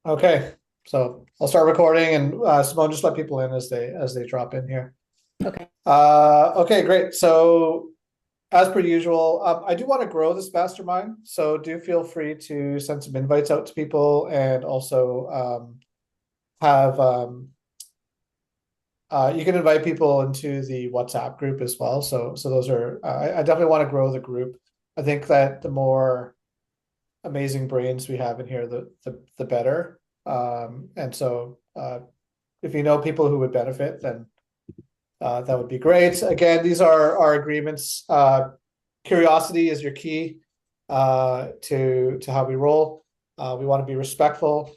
Okay, so I'll start recording, and Simone, just let people in as they drop in here. Okay. Okay, great. So as per usual, I do want to grow this mastermind, so do feel free to send some invites out to people, and also have you can invite people into the WhatsApp group as well. So those are I definitely want to grow the group. I think that the more amazing brains we have in here, the better. And so if you know people who would benefit, then that would be great. Again, these are our agreements. Curiosity is your key to how we roll. We want to be respectful,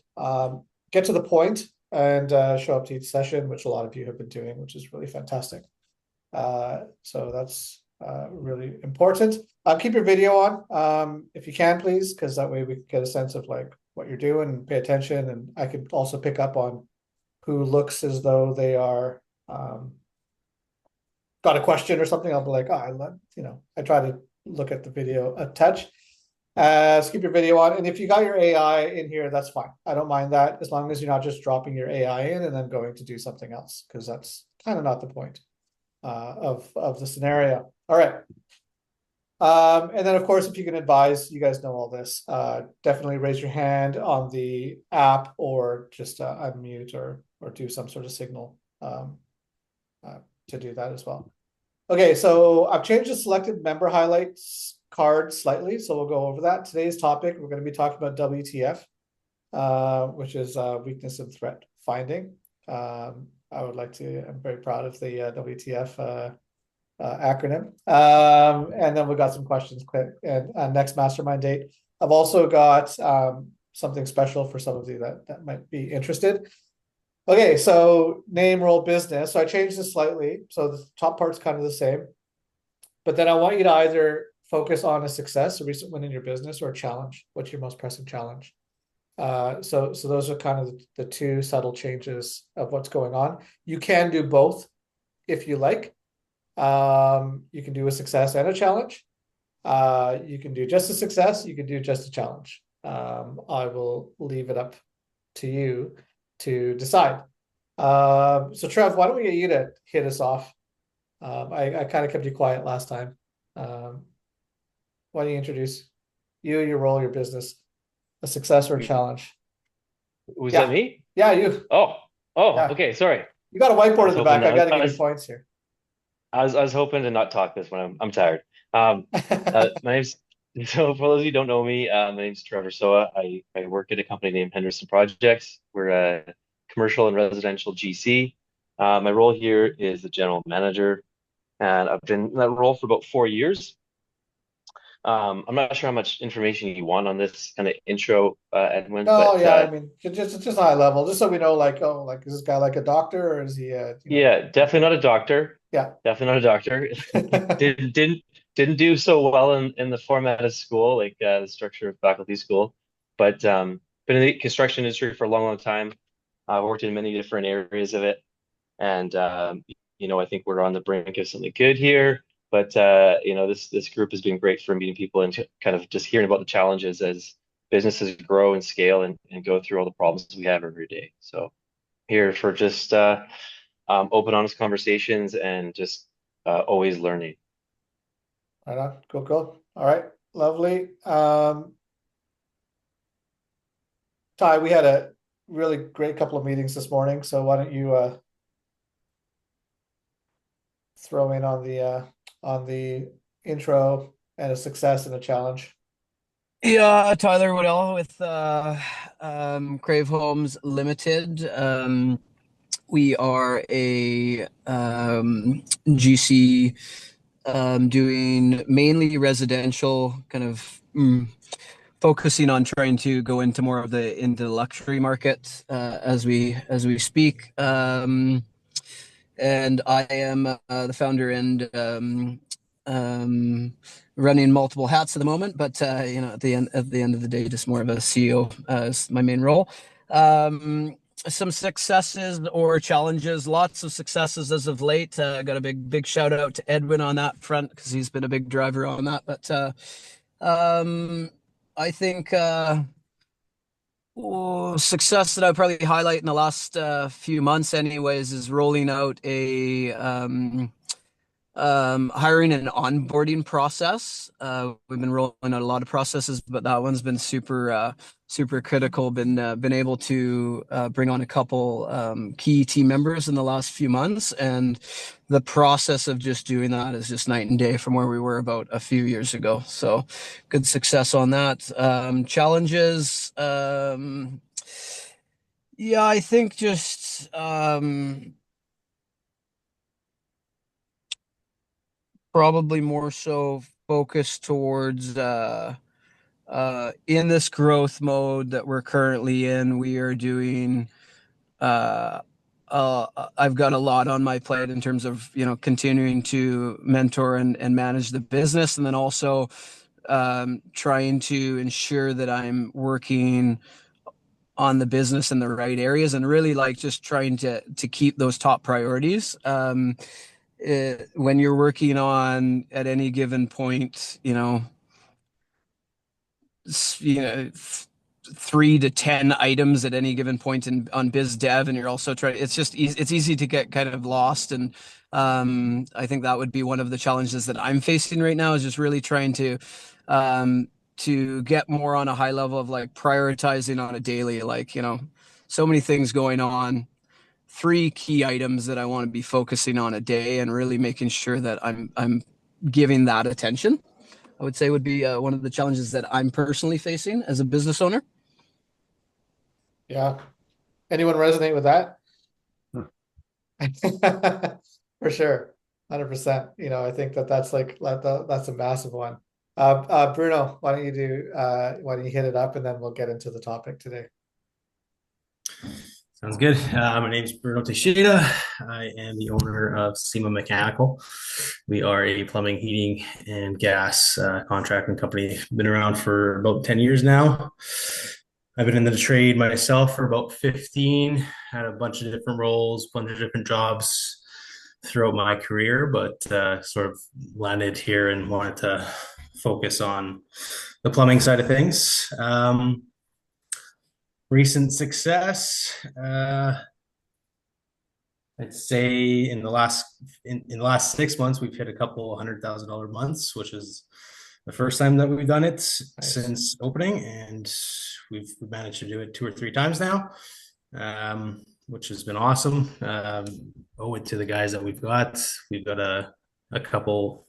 get to the point, and show up to each session, which a lot of you have been doing, which is really fantastic. So that's really important. Keep your video on if you can, please, because that way we can get a sense of like what you're doing and pay attention. And I could also pick up on who looks as though they are got a question or something. I'll be like, I try to look at the video a touch. So keep your video on. And if you got your AI in here, that's fine. I don't mind that as long as you're not just dropping your AI in and then going to do something else, because that's kind of not the point of the scenario. All right. And then, of course, if you can advise, you guys know all this. Definitely raise your hand on the app, or just unmute, or do some sort of signal to do that as well. Okay, so I've changed the selected member highlights card slightly, so we'll go over that. Today's topic, we're going to be talking about WTF, which is weakness and threat finding. I would like to, I'm very proud of the WTF acronym. And then we got some questions quick, and next mastermind date. I've also got something special for some of you that might be interested. Okay, so name, role, business. So I changed this slightly. So the top part's kind of the same, but then I want you to either focus on a success, a recent win in your business, or a challenge. What's your most pressing challenge? So those are kind of the two subtle changes of what's going on. You can do both if you like. You can do a success and a challenge. You can do just a success. You can do just a challenge. I will leave it up to you to decide. So Trev, why don't we get you to hit us off? I kind of kept you quiet last time. Um, why don't you introduce you, your role, your business, a success or a challenge? Was that Yeah, me? yeah, you. Oh, oh, Yeah, okay. Sorry. you got a I whiteboard was in the back. hoping I got I, to I give you was points here. I was hoping to not talk this one. I'm tired. Um, my name's so for those of you who don't know me, my name's Trevor Soa. I work at a company named Henderson Projects. We're a commercial and residential GC. My role here is the general manager, and I've been in that role for about 4 years. I'm not sure how much information you want on this kind of intro, Edwin, No, but yeah, I mean, just high level, just so we know, like, oh, like, is this guy like a doctor, or is he, yeah, definitely not a doctor. yeah. Definitely not a doctor. Didn't do so well in the format of school, like the structure of faculty school. But been in the construction industry for a long, long time. I've worked in many different areas of it, and I think we're on the brink of something good here. But this group has been great for meeting people and kind of just hearing about the challenges as businesses grow and scale and go through all the problems we have every day. So here for just open, honest conversations and just always learning. Right on. Cool, cool. All right. Lovely. Ty, we had a really great couple of meetings this morning, so why don't you throw in on the intro and a success and a challenge. Yeah, Tyler Woodell with Crave Homes Limited. We are a GC doing mainly residential, kind of focusing on trying to go into more of the luxury market as we speak. And I am the founder and running multiple hats at the moment. But at the end of the day, just more of a CEO is my main role. Some successes or challenges, lots of successes as of late. Got a big shout out to Edwyn on that front because he's been a big driver on that. But I think Success that I'd probably highlight in the last few months, anyways, is rolling out a hiring and onboarding process. We've been rolling out a lot of processes, but that one's been super critical. Been able to bring on a couple key team members in the last few months, and the process of just doing that is just night and day from where we were about a few years ago. So, good success on that. Challenges. Yeah, I think just probably more so focused towards in this growth mode that we're currently in. We are doing uh I've got a lot on my plate in terms of, continuing to mentor and manage the business, and then also trying to ensure that I'm working on the business in the right areas, and really like just trying to keep those top priorities. When you're working on at any given point, 3 to 10 items at any given point on biz dev, and you're also trying, it's easy to get kind of lost. And I think that would be one of the challenges that I'm facing right now, is just really trying to get more on a high level of like prioritizing on a daily, like, so many things going on, 3 key items that I want to be focusing on a day, and really making sure that I'm giving that attention. I would say would be one of the challenges that I'm personally facing as a business owner. Yeah. Anyone resonate with that? For sure. 100%. I think that's like, that's a massive one. Bruno, why don't you hit it up, and then we'll get into the topic today. Sounds good. My name is Bruno Teixeira. I am the owner of SEMA Mechanical. We are a plumbing, heating, and gas contracting company. Been around for about 10 years now. I've been in the trade myself for about 15, had a bunch of different roles, bunch of different jobs throughout my career, but sort of landed here and wanted to focus on the plumbing side of things. Recent success, I'd say in the last 6 months, we've hit a couple $100,000 months, which is the first time that we've done it since opening, and we've managed to do it 2 or 3 times now, which has been awesome. Owe it to the guys that we've got. We've got a couple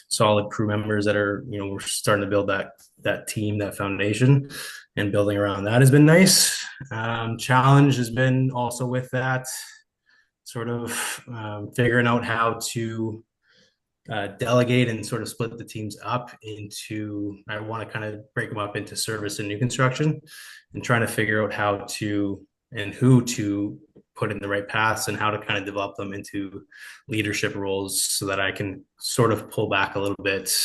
solid crew members that are, we're starting to build that team, that foundation, and building around that has been nice. Challenge has been also with that, sort of figuring out how to delegate and sort of split the teams up into, I want to kind of break them up into service and new construction, and trying to figure out how to and who to put in the right paths, and how to kind of develop them into leadership roles, so that I can sort of pull back a little bit,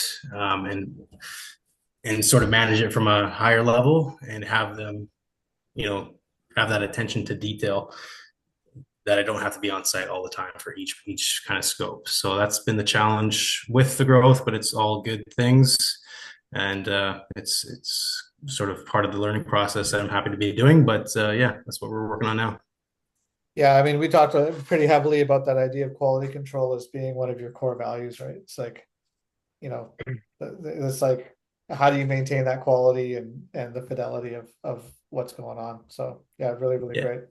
and sort of manage it from a higher level, and have them, have that attention to detail, that I don't have to be on site all the time for each kind of scope. So that's been the challenge with the growth, but it's all good things, and it's sort of part of the learning process that I'm happy to be doing. But yeah, that's what we're working on now. Yeah, I mean, we talked pretty heavily about that idea of quality control as being one of your core values, right? It's like, it's like, how do you maintain that quality and the fidelity of what's going on? So yeah, really, really great.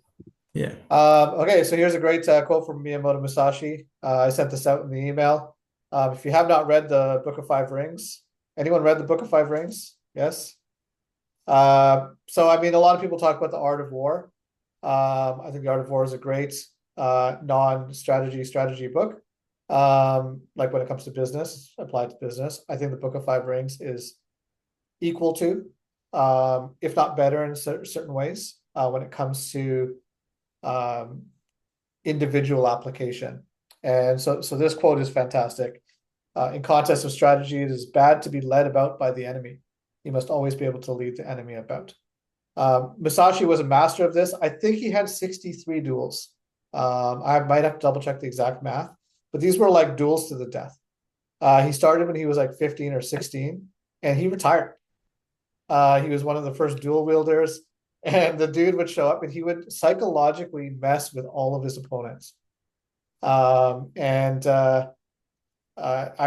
Yeah. Okay, so here's a great quote from Miyamoto Musashi. I sent this out in the email. If you have not read the Book of Five Rings, anyone read the Book of Five Rings? Yes. So I mean, a lot of people talk about the art of war. I think the art of war is a great non-strategy book. Like when it comes to business, applied to business, I think the Book of Five Rings is equal to, if not better in certain ways, when it comes to individual application. And so this quote is fantastic. In contests of strategy, it is bad to be led about by the enemy. You must always be able to lead the enemy about. Musashi was a master of this. I think he had 63 duels. I might have to double check the exact math, but these were like duels to the death. He started when he was like 15 or 16, and he retired. He was one of the first dual wielders. And the dude would show up and he would psychologically mess with all of his opponents. I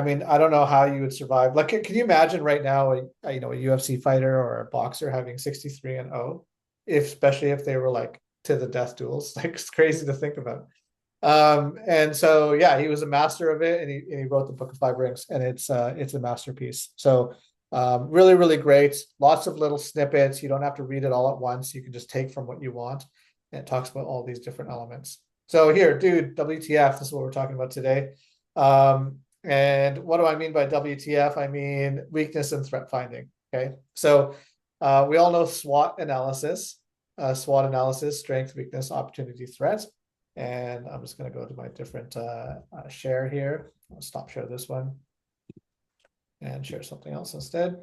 mean, I don't know how you would survive. Like, can you imagine right now, a UFC fighter or a boxer having 63-0, especially if they were like to the death duels? Like, it's crazy to think about. And so yeah, he was a master of it, and he wrote the Book of Five Rings, and it's a masterpiece. So really, really great. Lots of little snippets. You don't have to read it all at once. You can just take from what you want. And it talks about all these different elements. So here, dude, WTF, this is what we're talking about today. And what do I mean by WTF? I mean weakness and threat finding. Okay. So we all know SWOT analysis. SWOT analysis: strength, weakness, opportunity, threat. And I'm just going to go to my different share here. I'll stop share this one and share something else instead.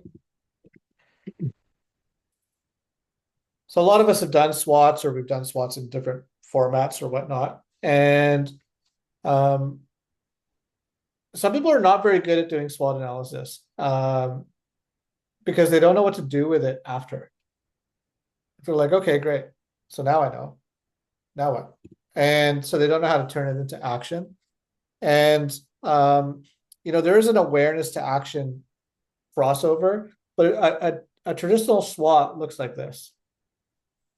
So a lot of us have done SWOTs, or we've done SWOTs in different formats or whatnot. And some people are not very good at doing SWOT analysis because they don't know what to do with it after. They're like, okay, great. So now I know. Now what? And so they don't know how to turn it into action. And, there is an awareness to action crossover, but a traditional SWOT looks like this.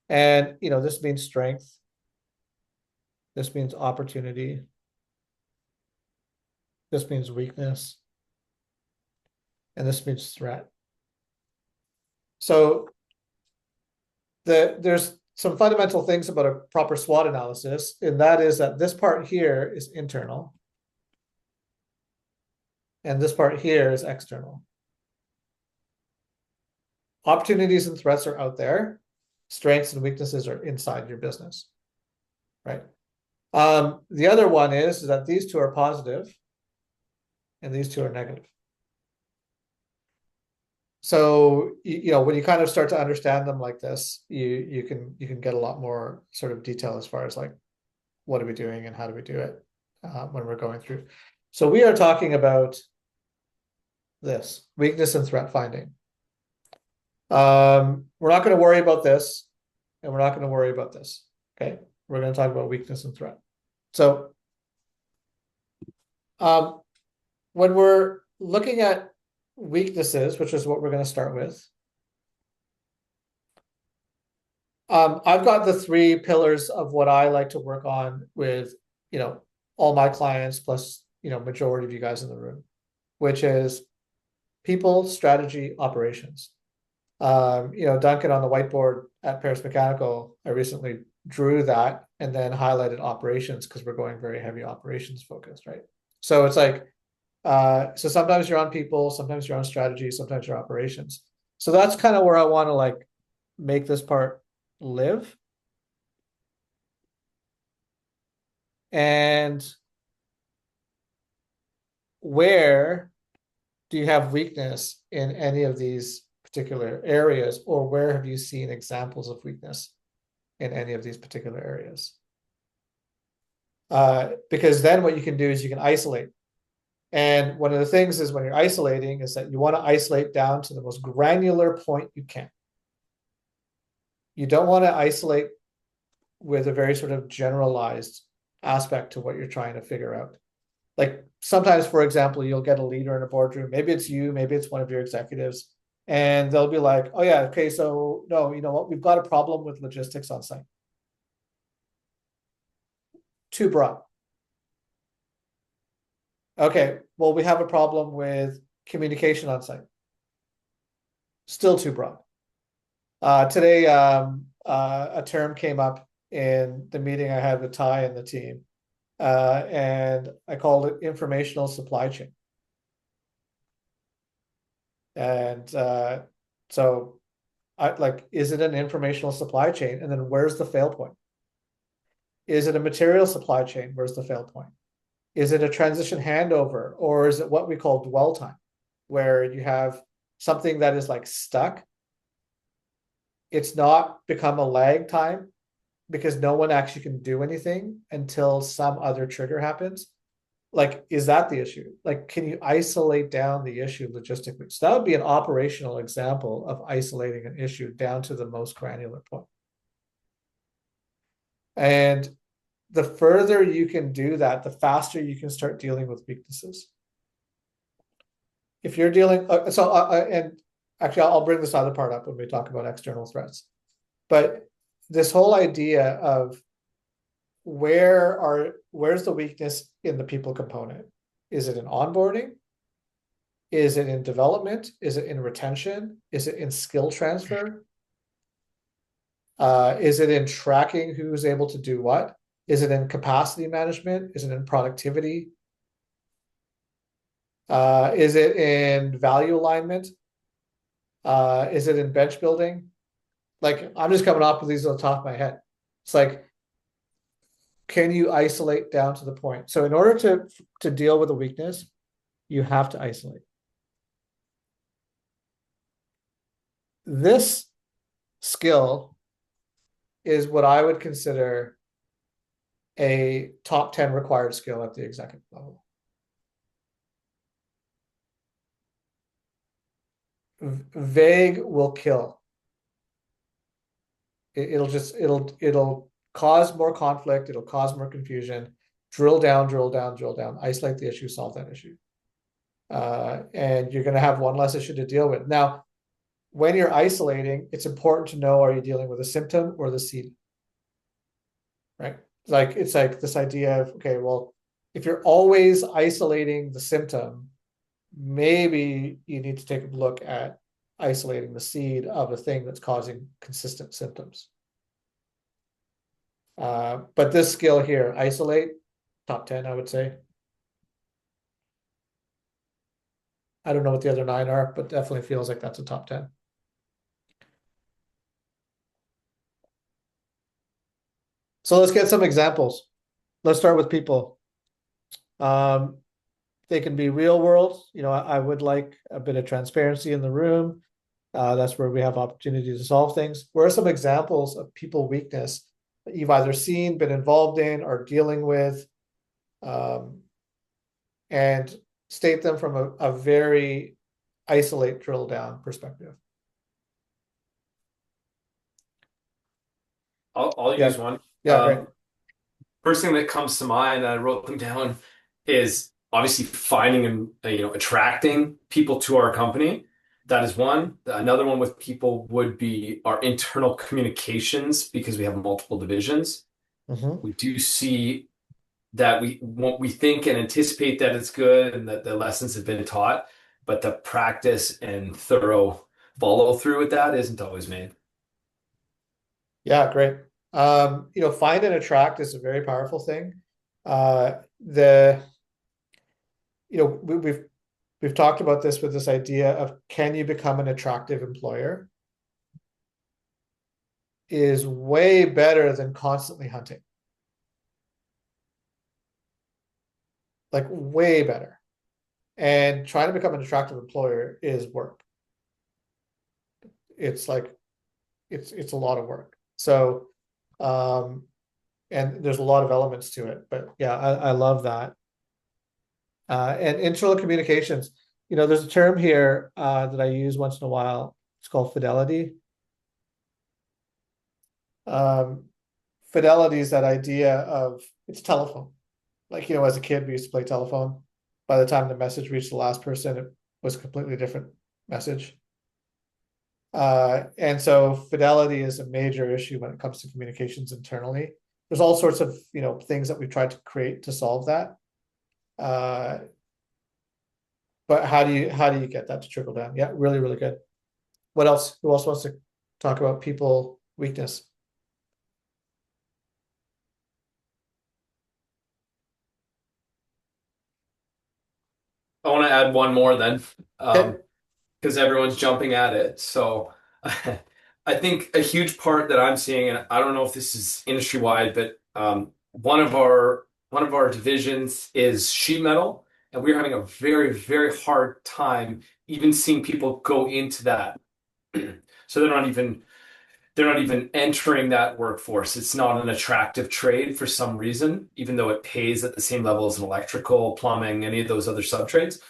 And, this means strength. This means opportunity. This means weakness. And this means threat. So there's some fundamental things about a proper SWOT analysis, and that is that this part here is internal, and this part here is external. Opportunities and threats are out there. Strengths and weaknesses are inside your business, right? The other one is that these two are positive, and these two are negative. So, when you kind of start to understand them like this, you can get a lot more sort of detail as far as like, what are we doing and how do we do it when we're going through. So we are talking about this, weakness and threat finding. We're not going to worry about this, and we're not going to worry about this. Okay. We're going to talk about weakness and threat. So when we're looking at weaknesses, which is what we're going to start with, I've got the three pillars of what I like to work on with, all my clients, plus, majority of you guys in the room, which is people, strategy, operations. Duncan on the whiteboard at Paris Mechanical, I recently drew that and then highlighted operations because we're going very heavy operations focused, right? So it's like, so sometimes you're on people, sometimes you're on strategy, sometimes you're operations. So that's kind of where I want to like make this part live. And where do you have weakness in any of these particular areas, or where have you seen examples of weakness in any of these particular areas? Because then what you can do is you can isolate. And one of the things is when you're isolating is that you want to isolate down to the most granular point you can. You don't want to isolate with a very sort of generalized aspect to what you're trying to figure out. Like sometimes, for example, you'll get a leader in a boardroom. Maybe it's you, maybe it's one of your executives, and they'll be like, oh yeah, okay, so no, you know what? We've got a problem with logistics on site. Too broad. Okay, well, we have a problem with communication on site. Still too broad. Today, a term came up in the meeting I had with Ty and the team, and I called it informational supply chain. And so I like, is it an informational supply chain? And then where's the fail point? Is it a material supply chain? Where's the fail point? Is it a transition handover, or is it what we call dwell time, where you have something that is like stuck? It's not become a lag time because no one actually can do anything until some other trigger happens. Like, is that the issue? Like, can you isolate down the issue logistically? So that would be an operational example of isolating an issue down to the most granular point. And the further you can do that, the faster you can start dealing with weaknesses. If you're dealing, and actually, I'll bring this other part up when we talk about external threats. But this whole idea of where's the weakness in the people component? Is it in onboarding? Is it in development? Is it in retention? Is it in skill transfer? Is it in tracking who's able to do what? Is it in capacity management? Is it in productivity? Is it in value alignment? Is it in bench building? Like, I'm just coming off with these on the top of my head. It's like, can you isolate down to the point? So in order to deal with a weakness, you have to isolate. This skill is what I would consider a top 10 required skill at the executive level. Vague will kill. It'll cause more conflict. It'll cause more confusion. Drill down, isolate the issue, solve that issue. And you're going to have one less issue to deal with. Now, when you're isolating, it's important to know, are you dealing with a symptom or the seed? Right? It's like this idea of, okay, well, if you're always isolating the symptom, maybe you need to take a look at isolating the seed of a thing that's causing consistent symptoms. But this skill here, isolate, top 10, I would say. I don't know what the other 9 are, but definitely feels like that's a top 10. So let's get some examples. Let's start with people. They can be real world. I would like a bit of transparency in the room. That's where we have opportunity to solve things. Where are some examples of people weakness that you've either seen, been involved in, or dealing with, and state them from a very isolate, drill down perspective? I'll use one. Yeah, great. First thing that comes to mind, I wrote them down, is obviously finding and attracting people to our company. That is one. Another one with people would be our internal communications, because we have multiple divisions. We do see that we think and anticipate that it's good and that the lessons have been taught, but the practice and thorough follow through with that isn't always made. Yeah, great. Find and attract is a very powerful thing. We've talked about this with this idea of, can you become an attractive employer, is way better than constantly hunting. Like, way better. And trying to become an attractive employer is work. It's like, it's a lot of work. So, and there's a lot of elements to it, but yeah, I love that. And internal communications, there's a term here that I use once in a while. It's called fidelity. Fidelity is that idea of, it's telephone. Like, as a kid, we used to play telephone. By the time the message reached the last person, it was a completely different message. And so fidelity is a major issue when it comes to communications internally. There's all sorts of, things that we've tried to create to solve that. But how do you get that to trickle down? Yeah, really, really good. What else? Who else wants to talk about people weakness? I want to add one more then, Okay. because everyone's jumping at it. So I think a huge part that I'm seeing, and I don't know if this is industry wide, but one of our divisions is sheet metal, and we're having a very, very hard time even seeing people go into that. So they're not even entering that workforce. It's not an attractive trade for some reason, even though it pays at the same level as an electrical, plumbing, any of those other sub trades.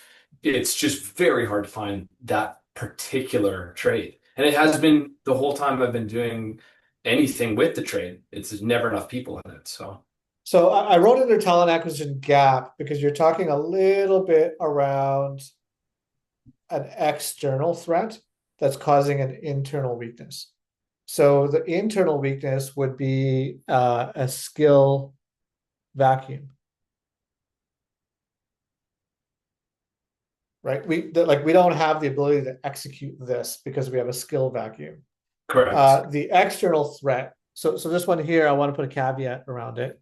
It's just very hard to find that particular trade. And it has been the whole time I've been doing anything with the trade. It's there's never enough people in it. So I wrote in their talent acquisition gap because you're talking a little bit around an external threat that's causing an internal weakness. So the internal weakness would be a skill vacuum, right? We don't have the ability to execute this because we have a skill vacuum. correct. The external threat. So this one here, I want to put a caveat around it,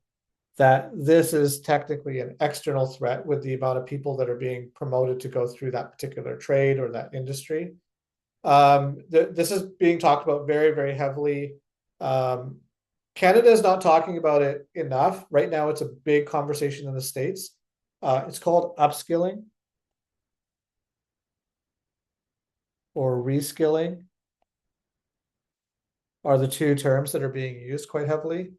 that this is technically an external threat with the amount of people that are being promoted to go through that particular trade or that industry. This is being talked about very, very heavily. Canada is not talking about it enough. Right now, it's a big conversation in the States. It's called upskilling or reskilling are the two terms that are being used quite heavily.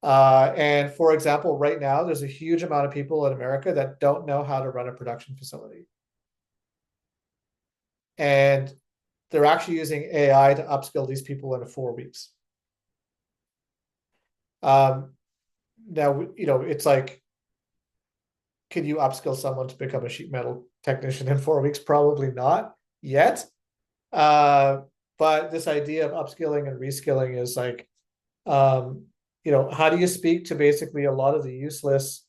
And for example, right now, there's a huge amount of people in America that don't know how to run a production facility. And they're actually using AI to upskill these people in 4 weeks. Now, it's like, can you upskill someone to become a sheet metal technician in 4 weeks? Probably not yet. But this idea of upskilling and reskilling is like, how do you speak to basically a lot of the useless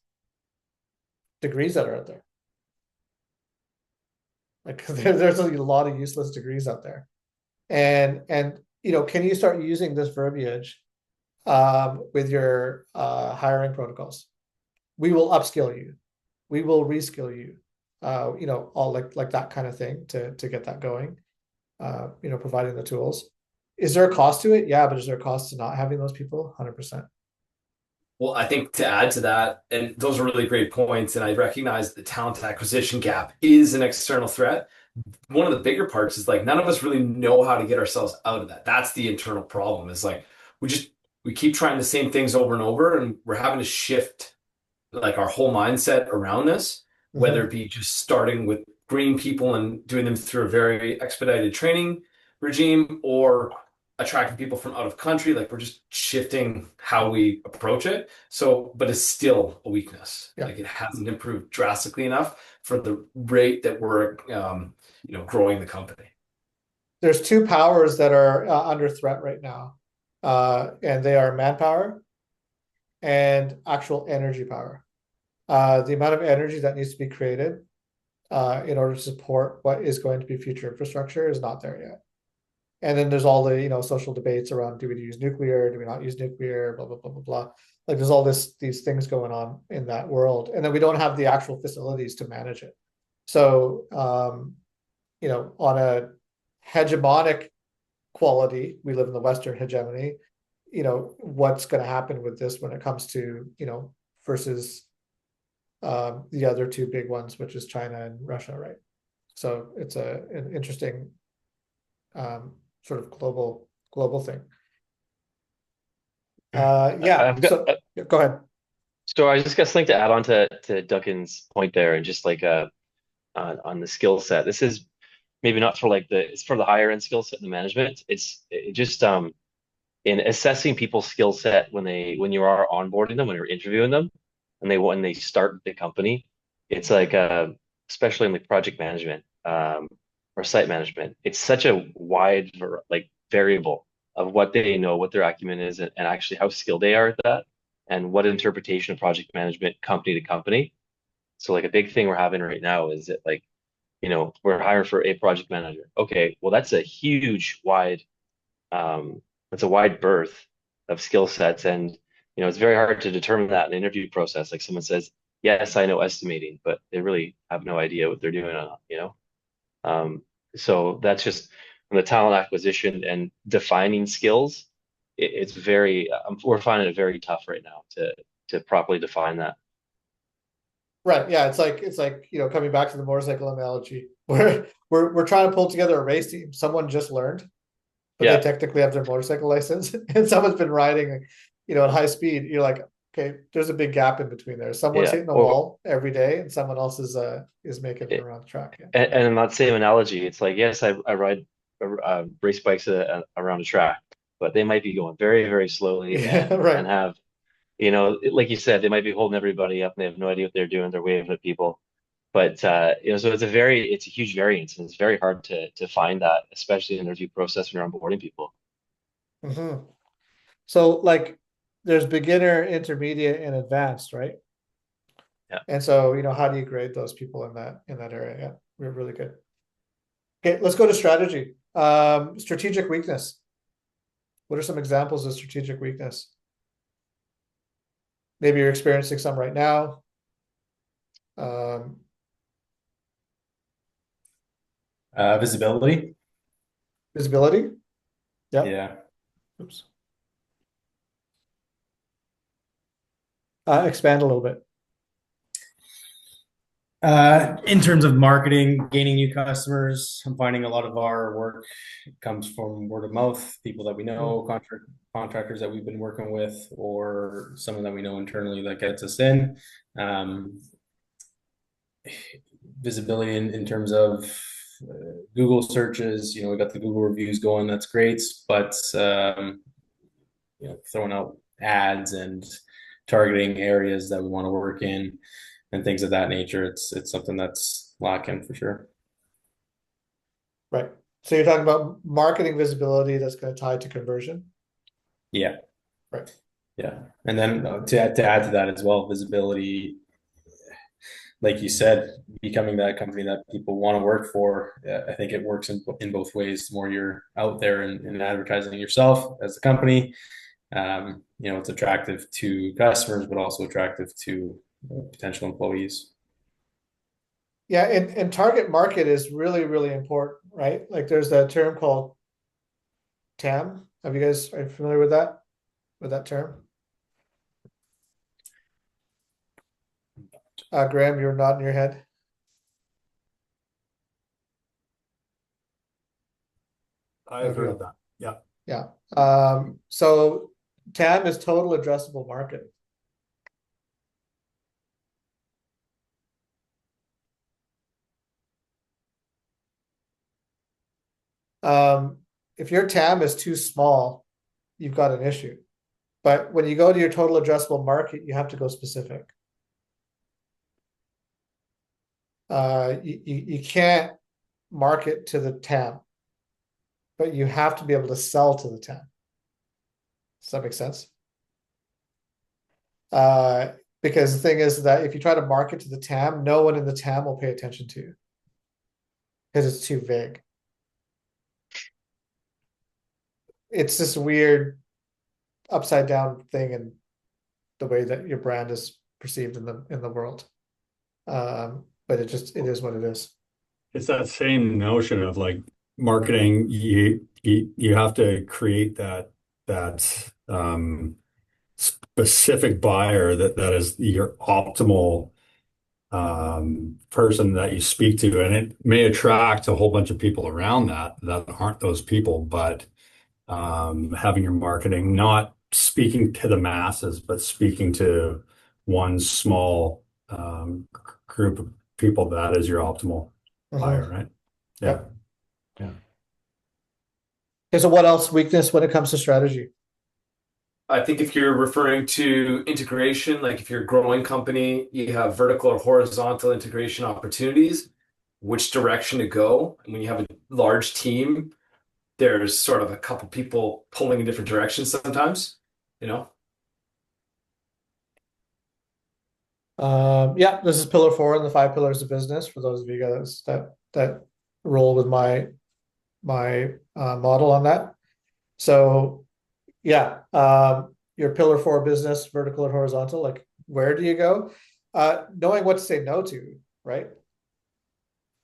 degrees that are out there? Like there's a lot of useless degrees out there. And can you start using this verbiage with your hiring protocols? We will upskill you. We will reskill you. All like that kind of thing to get that going. Providing the tools. Is there a cost to it? Yeah, but is there a cost to not having those people? 100%. Well, I think to add to that, and those are really great points, and I recognize the talent acquisition gap is an external threat. One of the bigger parts is like none of us really know how to get ourselves out of that. That's the internal problem. Is like we keep trying the same things over and over, and we're having to shift like our whole mindset around this, whether it be just starting with green people and doing them through a very expedited training regime, or attracting people from out of country. Like we're just shifting how we approach it. So, but it's still a weakness. Yeah. Like it hasn't improved drastically enough for the rate that we're, growing the company. There's two powers that are under threat right now, and they are manpower and actual energy power. The amount of energy that needs to be created in order to support what is going to be future infrastructure is not there yet. And then there's all the social debates around, do we use nuclear, do we not use nuclear, blah blah blah blah blah. Like there's all these things going on in that world, and then we don't have the actual facilities to manage it. So on a hegemonic quality, we live in the Western hegemony. What's going to happen with this when it comes to versus the other two big ones, which is China and Russia, right? So it's an interesting sort of global thing. Yeah. Go ahead. So I just got something to add on to Duncan's point there, and just like on the skill set. This is maybe not for it's for the higher end skill set in the management. It just in assessing people's skill set when you are onboarding them, when you're interviewing them, and when they start the company, it's like especially in like project management or site management, it's such a wide variable of what they know, what their acumen is, and actually how skilled they are at that, and what interpretation of project management company to company. So like a big thing we're having right now is that we're hiring for a project manager. Okay, well that's a huge wide it's a wide berth of skill sets, and it's very hard to determine that in the interview process. Like someone says, yes, I know estimating, but they really have no idea what they're doing so that's just on the talent acquisition and defining skills. It's very we're finding it very tough right now to properly define that. Right. Yeah. It's like coming back to the motorcycle analogy, where we're trying to pull together a race team. Someone just learned, but they technically have their motorcycle license, and someone's been riding, at high speed. You're like, okay, there's a big gap in between there. Someone's hitting the wall every day, and someone else is making it around the track. Yeah. And in that same analogy, it's like, yes, I ride race bikes around a track. but they might be going very, very slowly Yeah, and right. have, like you said, they might be holding everybody up and they have no idea what they're doing. They're waving at people. But so it's a huge variance, and it's very hard to find that, especially in the review process when you're onboarding people. Hmm. So like there's beginner, intermediate, and advanced, right? Yeah. And so, how do you grade those people in that area? Yeah, we're really good. Okay, let's go to strategy. Strategic weakness. What are some examples of strategic weakness? Maybe you're experiencing some right now. Visibility. Visibility. Yep. Yeah. Oops. Expand a little bit. In terms of marketing, gaining new customers, I'm finding a lot of our work comes from word of mouth, people that we know, contractors that we've been working with, or someone that we know internally that gets us in. Visibility in terms of Google searches, we got the Google reviews going, that's great, but throwing out ads and targeting areas that we want to work in and things of that nature, it's something that's lacking for sure. Right. So you're talking about marketing visibility that's going to tie to conversion. Yeah. Right. Yeah. And then to add to that as well, visibility, like you said, becoming that company that people want to work for. I think it works in both ways. The more you're out there and advertising yourself as a company, it's attractive to customers, but also attractive to potential employees. Yeah, and target market is really, really important, right? Like there's that term called TAM. Are you familiar with that term? Graham, you're nodding your head. I've heard of that. Yeah. Yeah. So TAM is total addressable market. If your TAM is too small, you've got an issue. But when you go to your total addressable market, you have to go specific. You can't market to the TAM, but you have to be able to sell to the TAM. Does that make sense? Because the thing is that if you try to market to the TAM, no one in the TAM will pay attention to you because it's too vague. It's this weird upside down thing in the way that your brand is perceived in the world. But it is what it is. It's that same notion of like marketing. You have to create that specific buyer that is your optimal person that you speak to, and it may attract a whole bunch of people around that aren't those people, but having your marketing not speaking to the masses, but speaking to one small group of people that is your optimal buyer, right? Yeah. Yeah. Okay, so what else weakness when it comes to strategy? I think if you're referring to integration, like if you're a growing company, you have vertical or horizontal integration opportunities, which direction to go. And when you have a large team, there's sort of a couple people pulling in different directions sometimes, Yeah, this is pillar 4 in the 5 pillars of business for those of you guys that roll with my model on that. So yeah, your pillar 4 business, vertical and horizontal, like where do you go? Knowing what to say no to, right,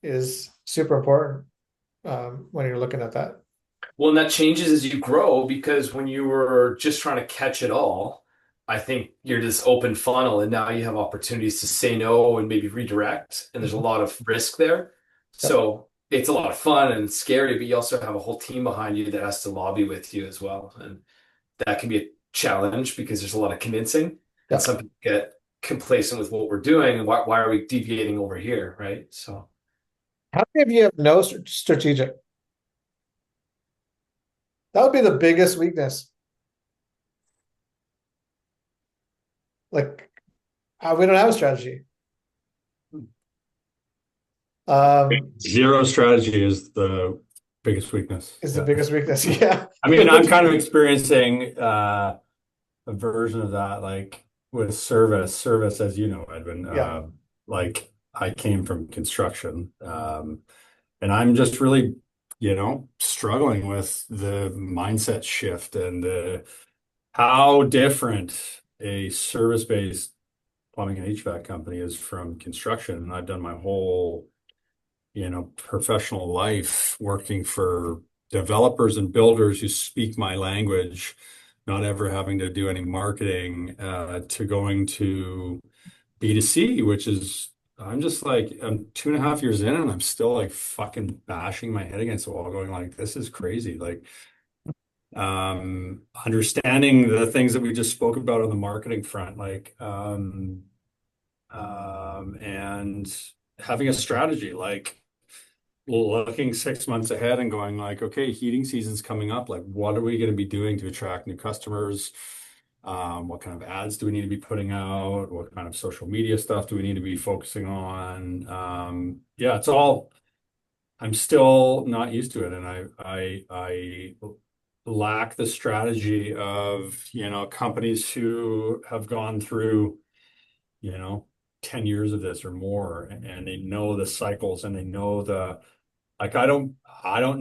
is super important when you're looking at that. Well, and that changes as you grow because when you were just trying to catch it all, I think you're this open funnel and now you have opportunities to say no and maybe redirect. And there's a lot of risk there. So it's a lot of fun and scary, but you also have a whole team behind you that has to lobby with you as well. And that can be a challenge because there's a lot of convincing. And some people get complacent with what we're doing and why are we deviating over here, right? So how many of you have no strategic? That would be the biggest weakness. Like, we don't have a strategy. Zero strategy is the biggest weakness. Is the biggest weakness. Yeah. I mean, I'm kind of experiencing a version of that, like with service, as you know, Edwin. Yeah. Like I came from construction, and I'm just really, struggling with the mindset shift and how different a service-based plumbing and HVAC company is from construction. And I've done my whole, professional life working for developers and builders who speak my language, not ever having to do any marketing, to going to B2C, which is, I'm just like, I'm 2.5 years in and I'm still like fucking bashing my head against the wall going like, this is crazy. Like, understanding the things that we just spoke about on the marketing front, like, and having a strategy, like looking 6 months ahead and going like, okay, heating season's coming up. Like, what are we going to be doing to attract new customers? What kind of ads do we need to be putting out? What kind of social media stuff do we need to be focusing on? Yeah, it's all, I'm still not used to it. And I lack the strategy of, companies who have gone through, 10 years of this or more, and they know the cycles and they know like, I don't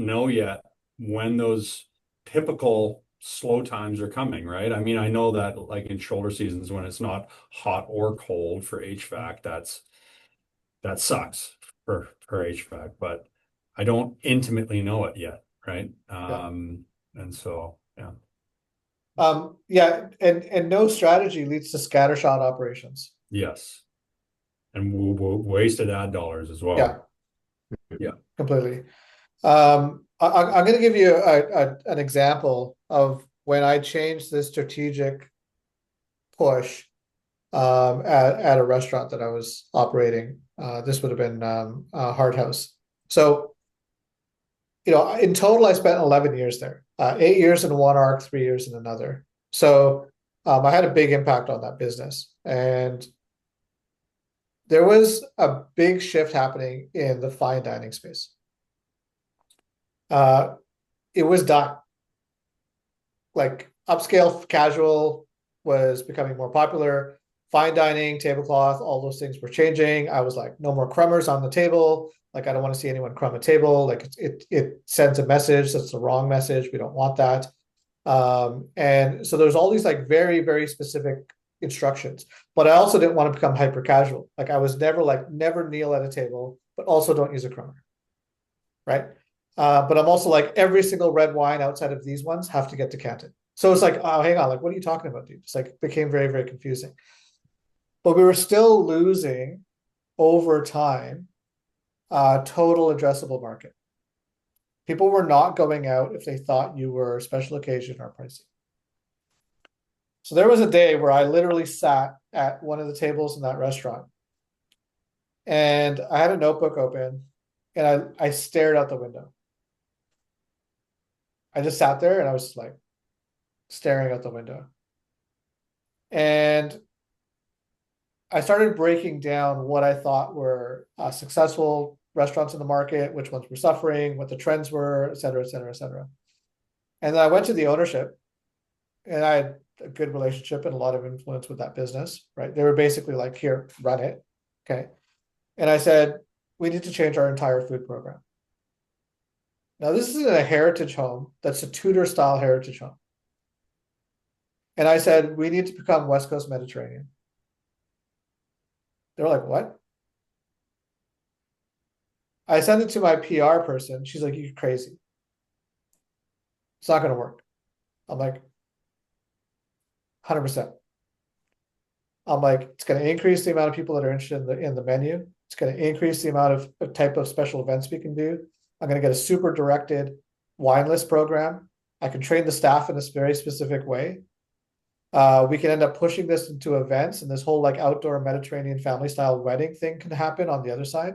know yet when those typical slow times are coming, right? I mean, I know that like in shoulder seasons when it's not hot or cold for HVAC, that sucks for HVAC, but I don't intimately know it yet, right? Yeah. And so, yeah. Yeah, and no strategy leads to scattershot operations. Yes. And wasted ad dollars as well. Yeah. Yeah. Completely. I'm going to give you an example of when I changed the strategic push at a restaurant that I was operating. This would have been Hard House. So, in total, I spent 11 years there, 8 years in one arc, 3 years in another. So I had a big impact on that business. And there was a big shift happening in the fine dining space. It was done. Like upscale casual was becoming more popular. Fine dining, tablecloth, all those things were changing. I was like, no more crumbers on the table. Like, I don't want to see anyone crumb a table. Like, it sends a message that's the wrong message. We don't want that. And so there's all these like very, very specific instructions. But I also didn't want to become hyper casual. Like, I was never kneel at a table, but also don't use a crumber. Right. But I'm also like, every single red wine outside of these ones have to get decanted. So it's like, oh, hang on, like, what are you talking about, dude? It's like, became very, very confusing. But we were still losing over time, total addressable market. People were not going out if they thought you were special occasion or pricey. So there was a day where I literally sat at one of the tables in that restaurant and I had a notebook open and I stared out the window. I just sat there and I was like staring out the window. And I started breaking down what I thought were successful restaurants in the market, which ones were suffering, what the trends were, et cetera, et cetera, et cetera. And then I went to the ownership and I had a good relationship and a lot of influence with that business, right? They were basically like, here, run it. Okay. And I said, we need to change our entire food program. Now, this is a heritage home. That's a Tudor style heritage home. And I said, we need to become West Coast Mediterranean. They were like, what? I sent it to my PR person. She's like, you're crazy. It's not going to work. I'm like, 100%. I'm like, it's going to increase the amount of people that are interested in the menu. It's going to increase the amount of type of special events we can do. I'm going to get a super directed wine list program. I can train the staff in this very specific way. We can end up pushing this into events, and this whole like outdoor Mediterranean family style wedding thing can happen on the other side.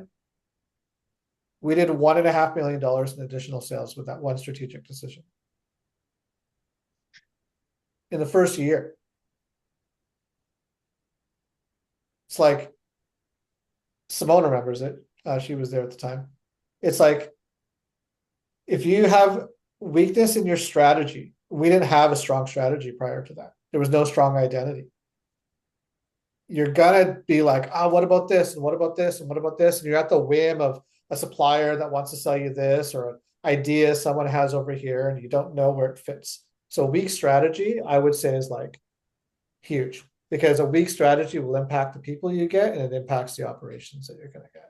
We did $1.5 million in additional sales with that one strategic decision. in the first year. It's like, Simone remembers it. She was there at the time. It's like, if you have weakness in your strategy, we didn't have a strong strategy prior to that. There was no strong identity. You're gonna be like, oh, what about this? And what about this? And what about this? And you're at the whim of a supplier that wants to sell you this, or an idea someone has over here, and you don't know where it fits. So weak strategy, I would say, is like huge, because a weak strategy will impact the people you get, and it impacts the operations that you're gonna get.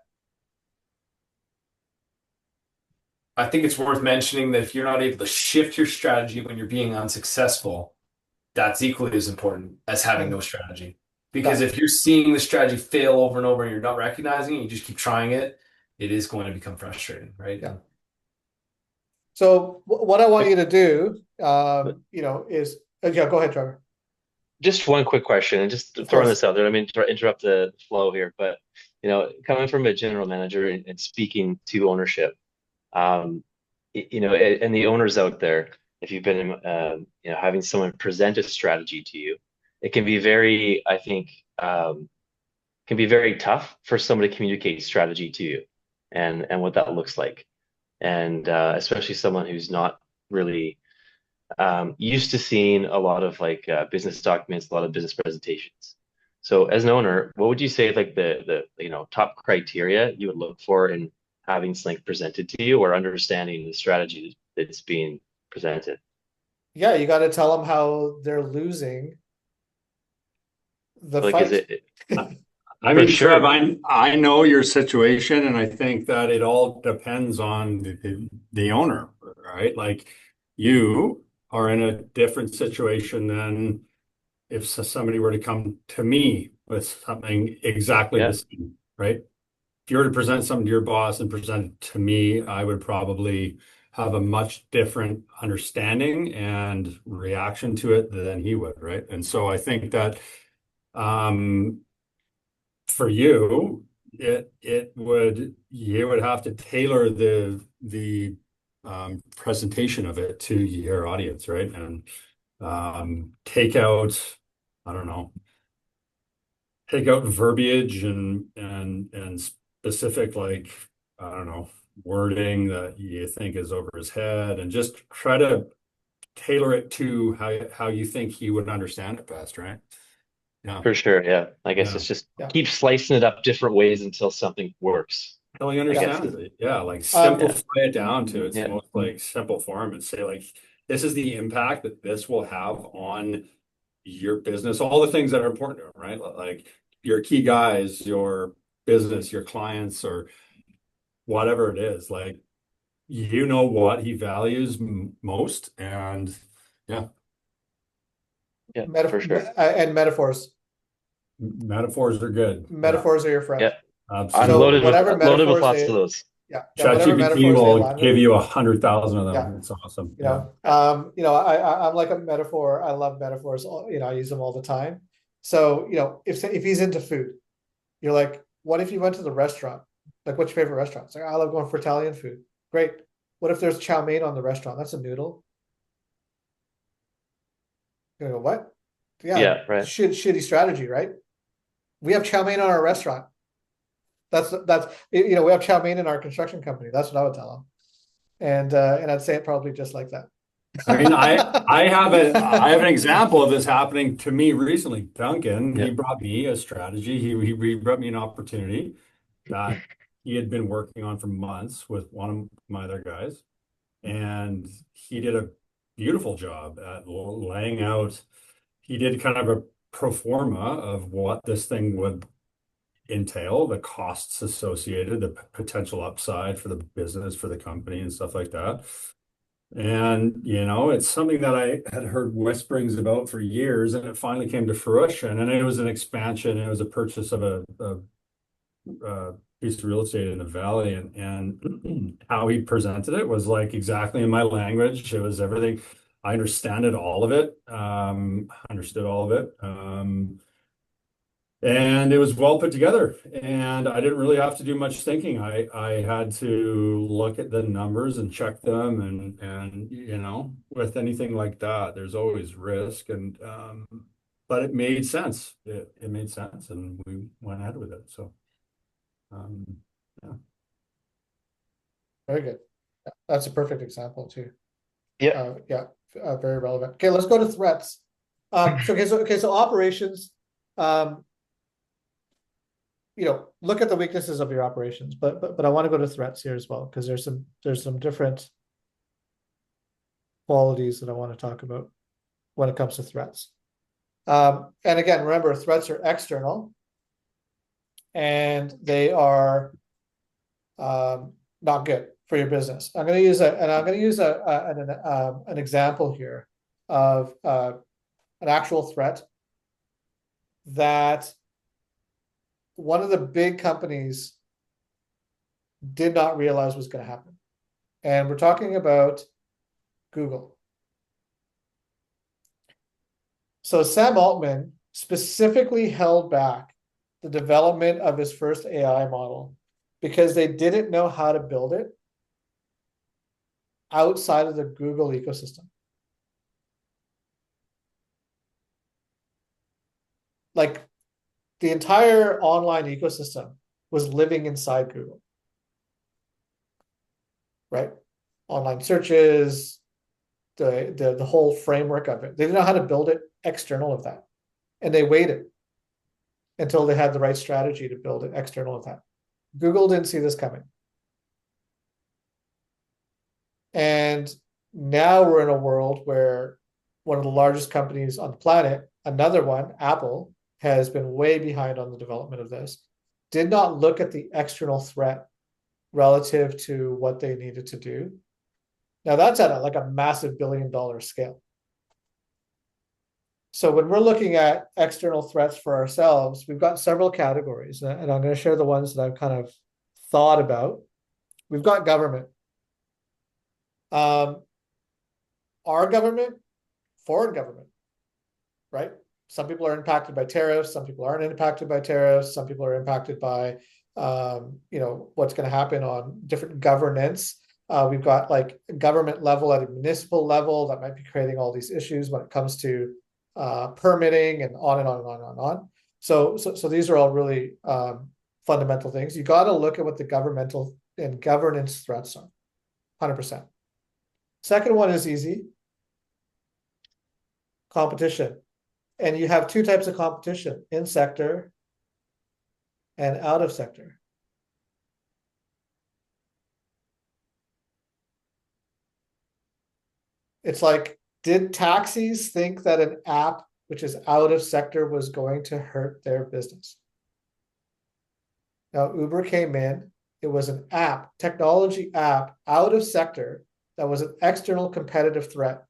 I think it's worth mentioning that if you're not able to shift your strategy when you're being unsuccessful, that's equally as important as having no strategy. Because if you're seeing the strategy fail over and over and you're not recognizing it, you just keep trying it, it is going to become frustrating, right? Yeah. So what I want you to do, is, yeah, go ahead, Trevor. Just one quick question, and just throwing this out there. I mean, to interrupt the flow here, but coming from a general manager and speaking to ownership, and the owners out there, if you've been, having someone present a strategy to you, it can be very, I think, can be very tough for someone to communicate strategy to you, and what that looks like, and especially someone who's not really used to seeing a lot of business documents, a lot of business presentations. So as an owner, what would you say like the top criteria you would look for in having something presented to you, or understanding the strategy that's being presented? Yeah, you got to tell them how they're losing the fight. I mean, sure. Trev, I know your situation, and I think that it all depends on the owner, right? Like, you are in a different situation than if somebody were to come to me with something exactly the same, right? If you were to present something to your boss and present it to me, I would probably have a much different understanding and reaction to it than he would, right? And so I think that for you, you would have to tailor the presentation of it to your audience, right? And take out verbiage and specific, wording that you think is over his head, and just try to tailor it to how you think he would understand it best, right? Yeah, for sure. Yeah, I guess it's just keep slicing it up different ways until something works. Until you understand it. Yeah, simplify it down to its most simple form, and say this is the impact that this will have on your business, all the things that are important to him, right? Like your key guys, your business, your clients, or whatever it is. Like, what he values most, and for sure. And metaphors. Metaphors are good. Metaphors are your friend. Yeah, absolutely. I'm loaded with lots of those. Yeah, ChatGPT will give you 100,000 of them. Yeah. It's awesome. I'm like a metaphor. I love metaphors. I use them all the time. So, if he's into food, you're like, what if you went to the restaurant? Like, what's your favorite restaurant? It's like, I love going for Italian food. Great. What if there's chow mein on the restaurant? That's a noodle. You're gonna go, what? Yeah, right. Shitty strategy, right? We have chow mein on our restaurant. That's we have chow mein in our construction company. That's what I would tell them, and I'd say it probably just like that. I mean, I have an example of this happening to me recently. Duncan, he brought me a strategy. He brought me an opportunity that he had been working on for months with one of my other guys, and he did a beautiful job at laying out. He did kind of a pro forma of what this thing would entail, the costs associated, the potential upside for the business, for the company, and stuff like that. And it's something that I had heard whisperings about for years, and it finally came to fruition. And it was an expansion. It was a purchase of a piece of real estate in the valley, and how he presented it was like exactly in my language. It was everything. I understood all of it. And it was well put together, and I didn't really have to do much thinking. I had to look at the numbers and check them, and with anything like that, there's always risk, and but it made sense. It made sense, and we went ahead with it. So yeah. Very good. That's a perfect example too. Yeah. Very relevant. Okay, let's go to threats. So operations. Look at the weaknesses of your operations, but I want to go to threats here as well, because there's some different qualities that I want to talk about when it comes to threats. And again, remember, threats are external, and they are not good for your business. I'm going to use an example here of an actual threat that one of the big companies did not realize was going to happen. And we're talking about Google. So Sam Altman specifically held back the development of his first AI model because they didn't know how to build it outside of the Google ecosystem. Like, the entire online ecosystem was living inside Google, right? Online searches, the whole framework of it. They didn't know how to build it external of that. And they waited until they had the right strategy to build it external of that. Google didn't see this coming. And now we're in a world where one of the largest companies on the planet, another one, Apple, has been way behind on the development of this, did not look at the external threat relative to what they needed to do. Now that's at a massive billion-dollar scale. So when we're looking at external threats for ourselves, we've got several categories, and I'm going to share the ones that I've kind of thought about. We've got government. Our government, foreign government, right? Some people are impacted by tariffs. Some people aren't impacted by tariffs. Some people are impacted by, what's going to happen on different governance. We've got like government level at a municipal level that might be creating all these issues when it comes to permitting and on and on and on and on. So these are all really fundamental things. You got to look at what the governmental and governance threats are, 100%. Second one is easy. Competition. And you have two types of competition, in sector and out of sector. It's like, did taxis think that an app which is out of sector was going to hurt their business? Now, Uber came in, it was an app, technology app, out of sector that was an external competitive threat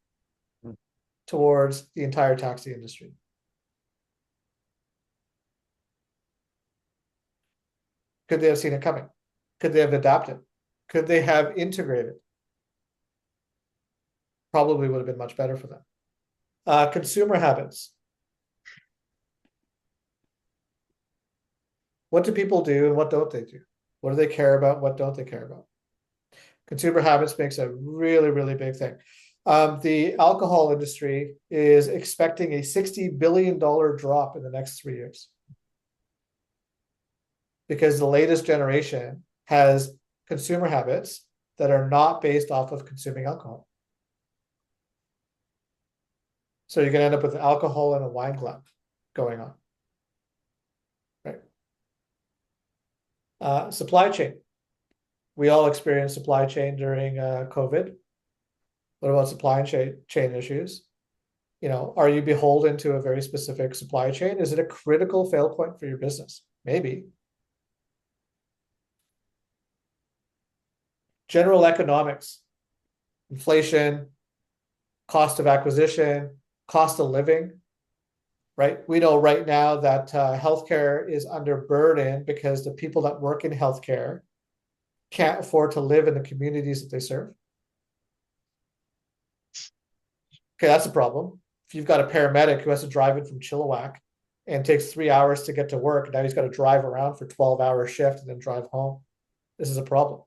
towards the entire taxi industry. Could they have seen it coming? Could they have adapted? Could they have integrated? Probably would have been much better for them. Consumer habits. What do people do and what don't they do? What do they care about? What don't they care about? Consumer habits makes a really, really big thing. The alcohol industry is expecting a $60 billion drop in the next 3 years, because the latest generation has consumer habits that are not based off of consuming alcohol. So you're going to end up with alcohol and a wine glut going on, right? Supply chain. We all experienced supply chain during COVID. What about supply chain issues? Are you beholden to a very specific supply chain? Is it a critical fail point for your business? Maybe. General economics, inflation, cost of acquisition, cost of living, right? We know right now that healthcare is under burden because the people that work in healthcare can't afford to live in the communities that they serve. Okay, that's a problem. If you've got a paramedic who has to drive in from Chilliwack and takes 3 hours to get to work. Now he's got to drive around for 12-hour shift and then drive home. This is a problem.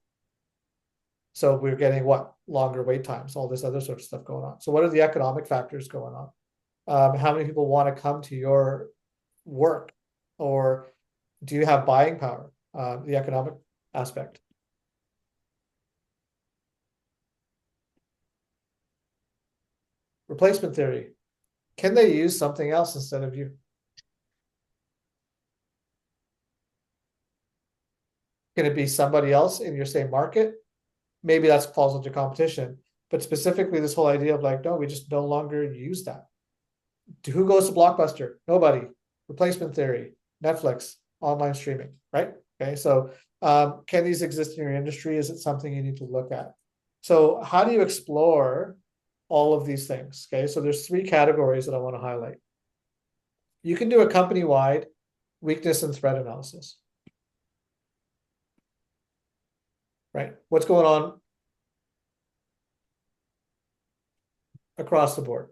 So we're getting what? Longer wait times, all this other sort of stuff going on. So what are the economic factors going on? How many people want to come to your work? Or do you have buying power? The economic aspect. Replacement theory. Can they use something else instead of you? Can it be somebody else in your same market? Maybe that falls into competition. But specifically, this whole idea of like, no, we just no longer use that. Who goes to Blockbuster? Nobody. Replacement theory, Netflix, online streaming, right? Okay, so can these exist in your industry? Is it something you need to look at? So how do you explore all of these things? Okay, so there's 3 categories that I want to highlight. You can do a company-wide weakness and threat analysis. Right? What's going on across the board?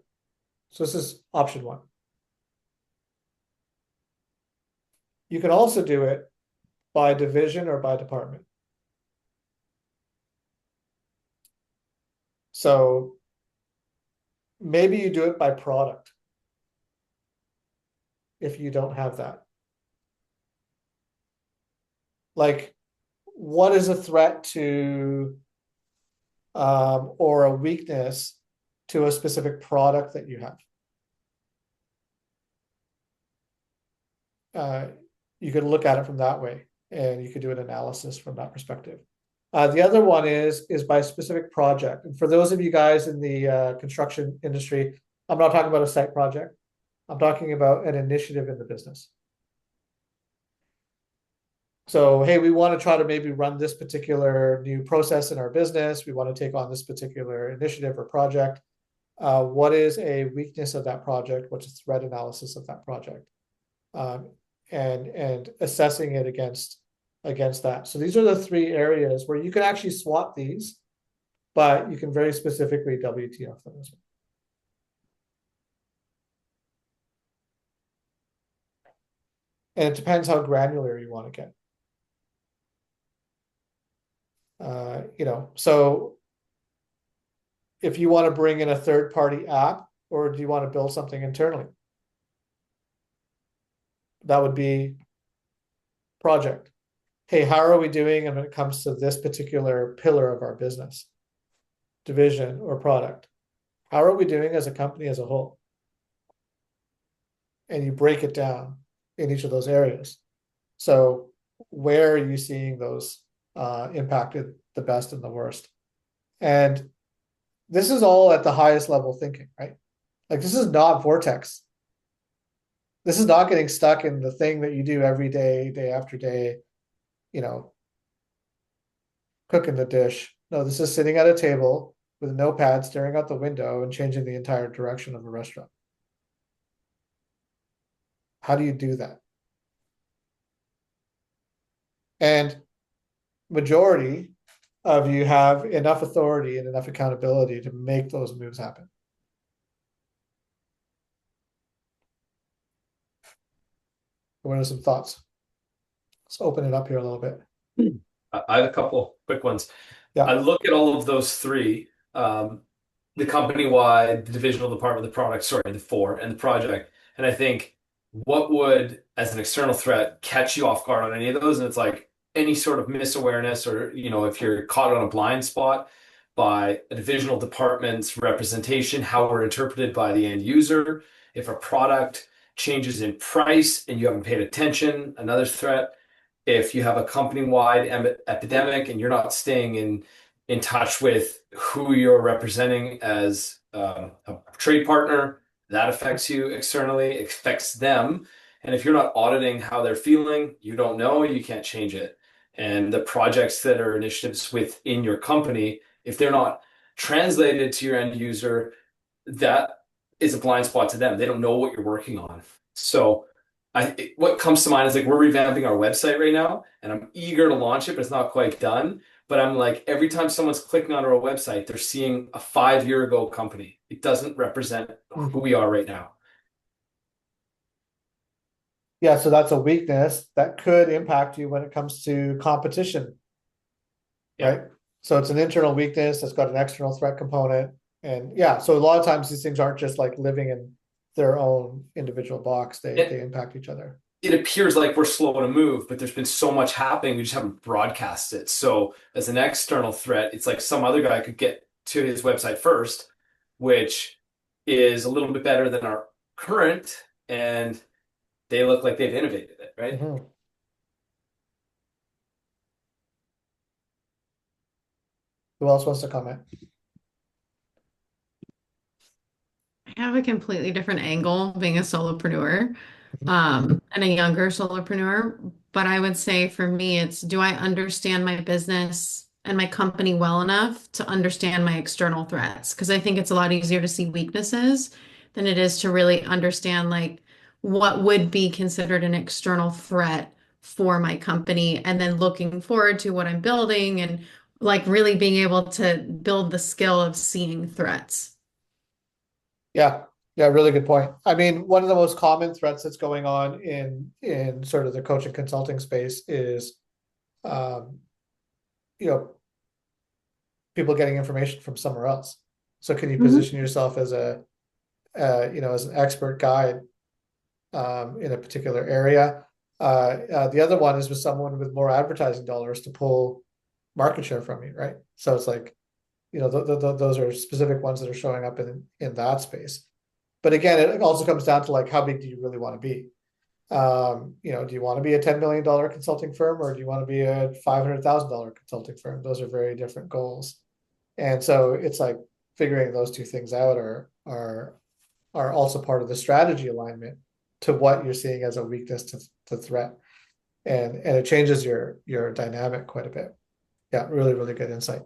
So this is option 1. You can also do it by division or by department. So maybe you do it by product if you don't have that. Like, what is a threat to or a weakness to a specific product that you have? You could look at it from that way, and you could do an analysis from that perspective. The other one is by specific project. And for those of you guys in the construction industry, I'm not talking about a site project. I'm talking about an initiative in the business. So, hey, we want to try to maybe run this particular new process in our business. We want to take on this particular initiative or project. What is a weakness of that project? What's a threat analysis of that project? And assessing it against that. So these are the 3 areas where you can actually SWOT these, but you can very specifically WTF them as well. And it depends how granular you want to get. So if you want to bring in a third-party app, or do you want to build something internally? That would be project. Hey, how are we doing when it comes to this particular pillar of our business, division or product? How are we doing as a company as a whole? And you break it down in each of those areas. So where are you seeing those impacted the best and the worst? And this is all at the highest level thinking, right? Like, this is not vortex. This is not getting stuck in the thing that you do every day, day after day, cooking the dish. No, this is sitting at a table with a notepad, staring out the window and changing the entire direction of a restaurant. How do you do that? And majority of you have enough authority and enough accountability to make those moves happen. What are some thoughts? Let's open it up here a little bit. I have a couple quick ones. Yeah. I look at all of those 3, the company-wide, the divisional department, the product, the 4, and the project. And I think, what would, as an external threat, catch you off guard on any of those? And it's like any sort of misawareness, or, if you're caught on a blind spot by a divisional department's representation, how we're interpreted by the end user. If a product changes in price and you haven't paid attention, another threat. If you have a company-wide epidemic and you're not staying in touch with who you're representing as a trade partner, that affects you externally, affects them. And if you're not auditing how they're feeling, you don't know, you can't change it. And the projects that are initiatives within your company, if they're not translated to your end user, that is a blind spot to them. They don't know what you're working on. So what comes to mind is, like, we're revamping our website right now, and I'm eager to launch it, but it's not quite done. But I'm like, every time someone's clicking on our website, they're seeing a 5-year ago company. It doesn't represent who we are right now. Yeah, so that's a weakness that could impact you when it comes to competition, Yeah. right? So it's an internal weakness that's got an external threat component. And yeah, so a lot of times these things aren't just like living in their own individual box. They impact each other. It appears like we're slow to move, but there's been so much happening, we just haven't broadcast it. So as an external threat, it's like some other guy could get to his website first, which is a little bit better than our current, and they look like they've innovated it, right? Mhm. Who else wants to comment? I have a completely different angle being a solopreneur, and a younger solopreneur. But I would say for me, it's do I understand my business and my company well enough to understand my external threats? Because I think it's a lot easier to see weaknesses than it is to really understand like what would be considered an external threat for my company, and then looking forward to what I'm building and like really being able to build the skill of seeing threats. Yeah, yeah, really good point. I mean, one of the most common threats that's going on in sort of the coaching consulting space is, um, you know, people getting information from somewhere else. So can you position yourself as as an expert guide in a particular area? The other one is with someone with more advertising dollars to pull market share from you, right? So it's like, those are specific ones that are showing up in that space. But again, it also comes down to like, how big do you really want to be? Do you want to be a $10 million consulting firm, or do you want to be a $500,000 consulting firm? Those are very different goals. And so it's like figuring those two things out are also part of the strategy alignment to what you're seeing as a weakness to threat. And it changes your dynamic quite a bit. Yeah, really, really good insight.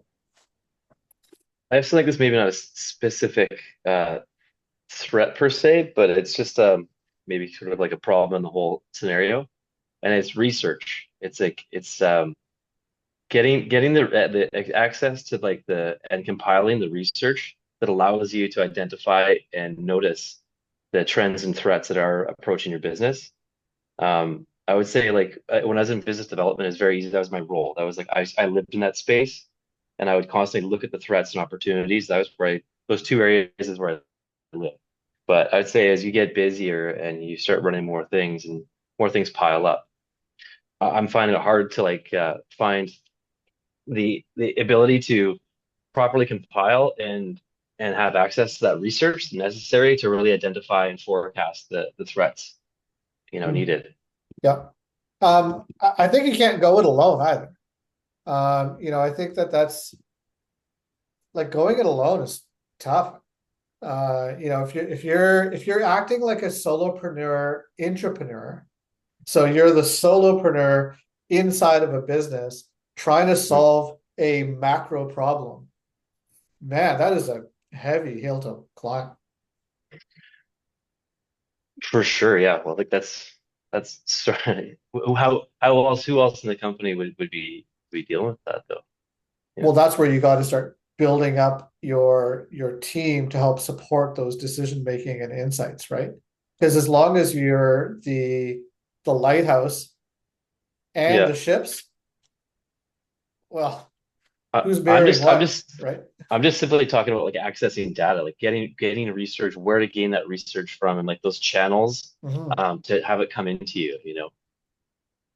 I feel like this maybe not a specific threat per se, but it's just maybe sort of like a problem in the whole scenario, and it's research. It's like it's getting the access to like the and compiling the research that allows you to identify and notice the trends and threats that are approaching your business. I would say like when I was in business development, it's very easy. That was my role. That was like I lived in that space, and I would constantly look at the threats and opportunities. That was where those two areas is where I live. But I'd say as you get busier and you start running more things and more things pile up, I'm finding it hard to like find the ability to properly compile and have access to that research necessary to really identify and forecast the threats, needed. Yeah. I think you can't go it alone either. I think that's like going it alone is tough. If you're acting like a solopreneur, intrapreneur, so you're the solopreneur inside of a business trying to solve a macro problem, man, that is a heavy hill to climb. For sure, yeah. Well, like that's sort of who else in the company would be dealing with that though? Yeah. Well, that's where you got to start building up your team to help support those decision making and insights, right? Because as long as you're the lighthouse and Yeah. the ships, well, who's I'm bearing just what, right? I'm just simply talking about like accessing data, like getting research, where to gain that research from, and like those channels to have it come into you.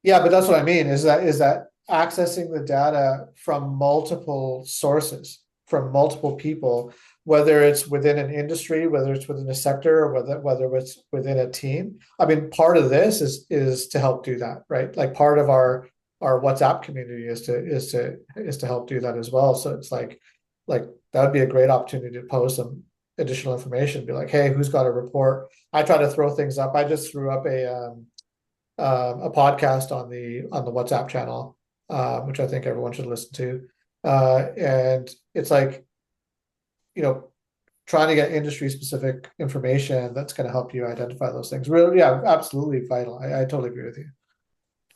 Yeah, but that's what I mean is that accessing the data from multiple sources, from multiple people, whether it's within an industry, whether it's within a sector, or whether it's within a team. I mean, part of this is to help do that, right? Like part of our WhatsApp community is to help do that as well. So it's like that would be a great opportunity to post some additional information, be like, hey, who's got a report? I try to throw things up. I just threw up a podcast on the WhatsApp channel, which I think everyone should listen to. And it's like, trying to get industry specific information that's going to help you identify those things. Really, yeah, absolutely vital. I totally agree with you.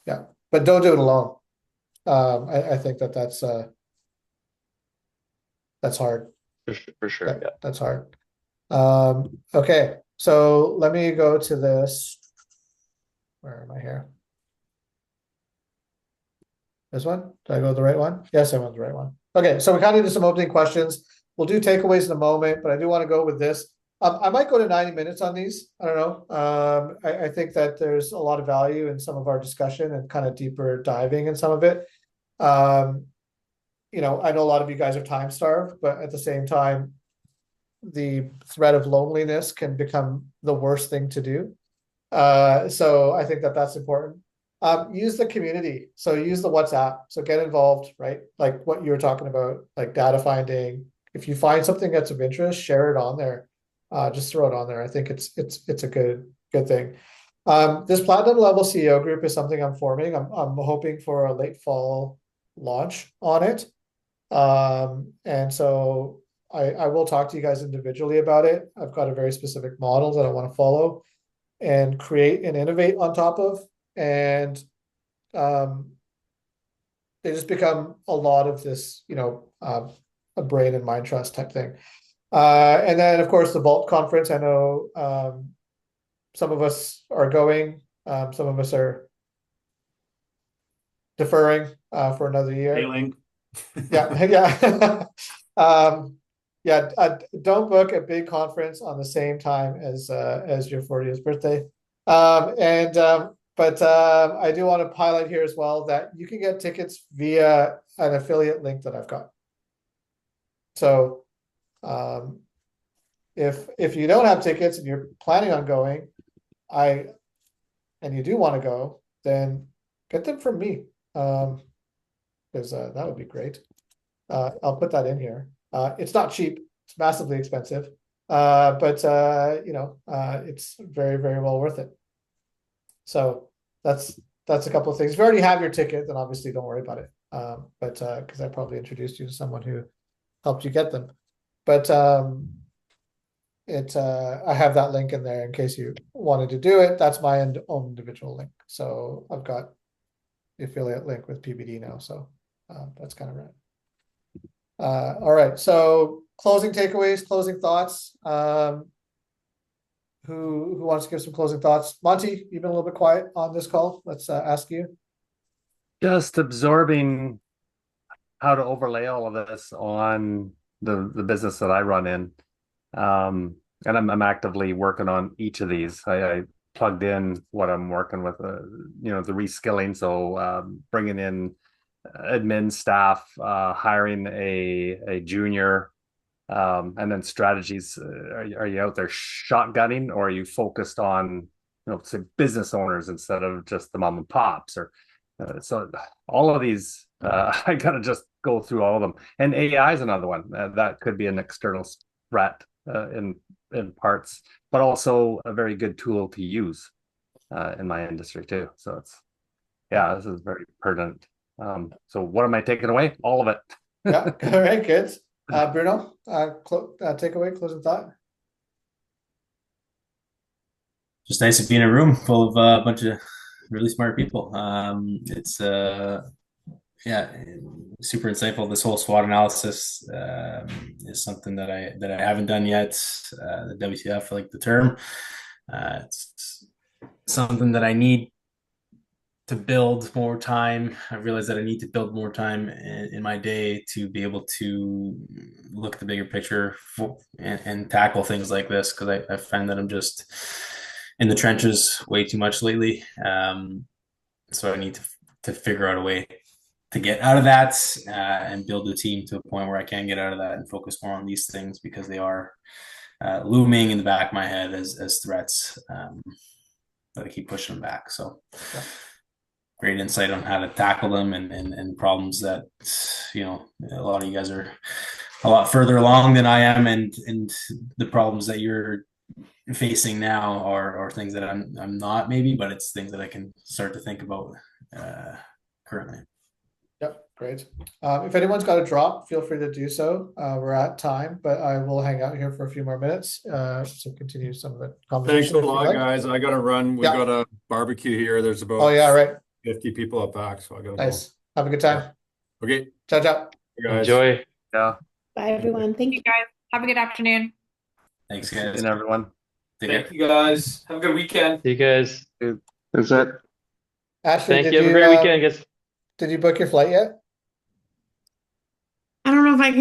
Yeah, but don't do it alone. I think that's hard. For sure, yeah. That's hard. Okay, so let me go to this. Where am I here? This one? Did I go to the right one? Yes, I went to the right one. Okay, so we kind of did some opening questions. We'll do takeaways in a moment, but I do want to go with this. I might go to 90 minutes on these. I don't know. I think that there's a lot of value in some of our discussion and kind of deeper diving in some of it. You know, I know a lot of you guys are time starved, but at the same time, the threat of loneliness can become the worst thing to do. So I think that that's important. Use the community. So use the WhatsApp. So get involved, right? Like what you were talking about, like data finding. If you find something that's of interest, share it on there. Just throw it on there. I think it's a good thing. This platinum level CEO group is something I'm forming. I'm hoping for a late fall launch on it. And so I will talk to you guys individually about it. I've got a very specific model that I want to follow and create and innovate on top of. And they just become a lot of this, you know, a brain and mind trust type thing. And then, of course, the Vault conference. I know some of us are going, some of us are deferring for another year. Failing. Yeah. Don't book a big conference on the same time as your 40th birthday. But I do want to highlight here as well that you can get tickets via an affiliate link that I've got. So if you don't have tickets and you're planning on going, and you do want to go, then get them from me. Because that would be great. I'll put that in here. It's not cheap. It's massively expensive. But you know, it's very, very well worth it. So that's a couple of things. If you already have your ticket, then obviously don't worry about it. But because I probably introduced you to someone who helped you get them. But I have that link in there in case you wanted to do it. That's my own individual link. So I've got the affiliate link with PBD now. So that's kind of right. All right. So closing takeaways, closing thoughts. Who wants to give some closing thoughts? Monty, you've been a little bit quiet on this call. Let's ask you. Just absorbing how to overlay all of this on the business that I run in. And I'm actively working on each of these. I plugged in what I'm working with, you know, the reskilling. So bringing in admin staff, hiring a junior, and then strategies. Are you out there shotgunning, or are you focused on, you know, say business owners instead of just the mom and pops? Or so all of these, I gotta just go through all of them. And AI is another one that could be an external threat in parts, but also a very good tool to use in my industry too. So this is very pertinent. So what am I taking away? All of it. Yeah, all right, good. Bruno, takeaway, closing thought. Just nice to be in a room full of a bunch of really smart people. It's super insightful. This whole SWOT analysis is something that I haven't done yet. The WTF, I like the term. It's something that I need to build more time. I realize that I need to build more time in my day to be able to look at the bigger picture and tackle things like this, because I find that I'm just in the trenches way too much lately. So I need to figure out a way to get out of that and build a team to a point where I can get out of that and focus more on these things, because they are looming in the back of my head as threats that I keep pushing them back. So great insight on how to tackle them and problems that, you know, a lot of you guys are a lot further along than I am, and the problems that you're facing now are things that I'm not, maybe, but it's things that I can start to think about currently. Yep, great. If anyone's got a drop, feel free to do so. We're at time, but I will hang out here for a few more minutes to continue some of the conversation. Thanks a lot, guys. I gotta run. We got a barbecue here. There's about 50 people up back, so I gotta go. Have a good time. Okay. Ciao, ciao. Hey, guys. Enjoy. Yeah. Bye, everyone. Thank you, guys. Have a good afternoon. Thanks, guys. And everyone. Thank you, guys. Have a good weekend. See you guys. Is that Ashley, Thank you. Have a great weekend, guys. did you book your flight yet? I don't know if I can